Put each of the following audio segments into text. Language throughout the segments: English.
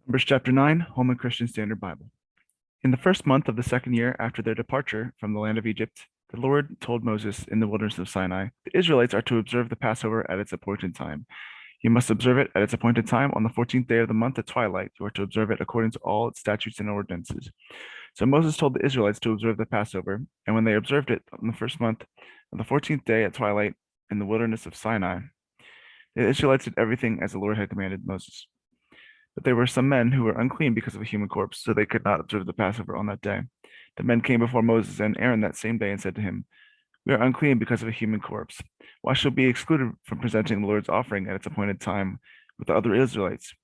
Numbers chapter 9, Holman Christian Standard Bible. In the first month of the second year after their departure from the land of Egypt, the Lord told Moses in the wilderness of Sinai, the Israelites are to observe the Passover at its appointed time. You must observe it at its appointed time on the 14th day of the month at twilight. You are to observe it according to all its statutes and ordinances. So Moses told the Israelites to observe the Passover, and when they observed it on the first month, on the 14th day at twilight in the wilderness of Sinai, the Israelites did everything as the Lord had commanded Moses. But there were some men who were unclean because of a human corpse, so they could not observe the Passover on that day. The men came before Moses and Aaron that same day and said to him, we are unclean because of a human corpse. Why shall we be excluded from presenting the Lord's offering at its appointed time with the other Israelites?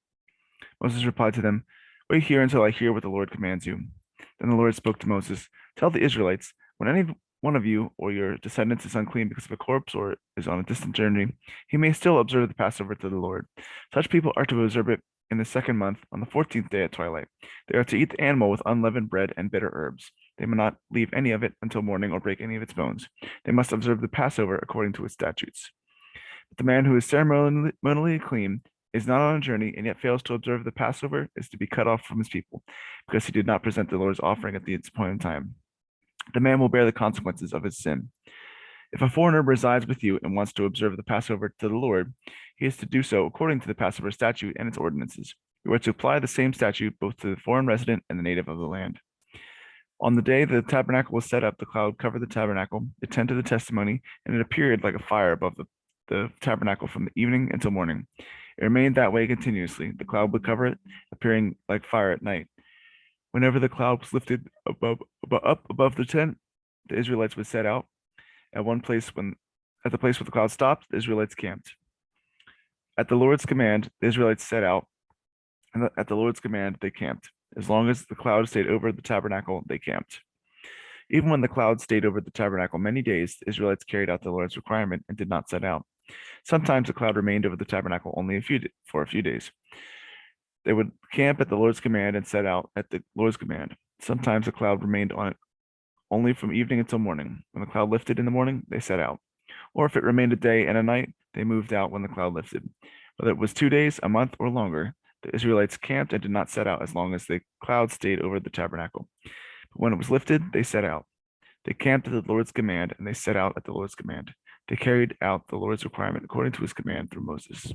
Moses replied to them, wait here until I hear what the Lord commands you. Then the Lord spoke to Moses, tell the Israelites, when any one of you or your descendants is unclean because of a corpse or is on a distant journey, he may still observe the Passover to the Lord. Such people are to observe it in the second month, on the 14th day at twilight. They are to eat the animal with unleavened bread and bitter herbs. They may not leave any of it until morning or break any of its bones. They must observe the Passover according to its statutes. But the man who is ceremonially clean is not on a journey and yet fails to observe the Passover is to be cut off from his people, because he did not present the Lord's offering at its appointed time. The man will bear the consequences of his sin. If a foreigner resides with you and wants to observe the Passover to the Lord, he is to do so according to the Passover statute and its ordinances. You are to apply the same statute both to the foreign resident and the native of the land. On the day the tabernacle was set up, the cloud covered the tabernacle, the tent of the testimony, and it appeared like a fire above the tabernacle from the evening until morning. It remained that way continuously. The cloud would cover it, appearing like fire at night. Whenever the cloud was lifted up above the tent, the Israelites would set out. At the place where the cloud stopped, the Israelites camped. At the Lord's command, the Israelites set out, and at the Lord's command, they camped. As long as the cloud stayed over the tabernacle, they camped. Even when the cloud stayed over the tabernacle many days, the Israelites carried out the Lord's requirement and did not set out. Sometimes the cloud remained over the tabernacle only for a few days. They would camp at the Lord's command and set out at the Lord's command. Sometimes the cloud remained on it only from evening until morning. When the cloud lifted in the morning, they set out. Or if it remained a day and a night, they moved out when the cloud lifted. Whether it was 2 days, a month, or longer, the Israelites camped and did not set out as long as the cloud stayed over the tabernacle. But when it was lifted, they set out. They camped at the Lord's command, and they set out at the Lord's command. They carried out the Lord's requirement according to his command through Moses.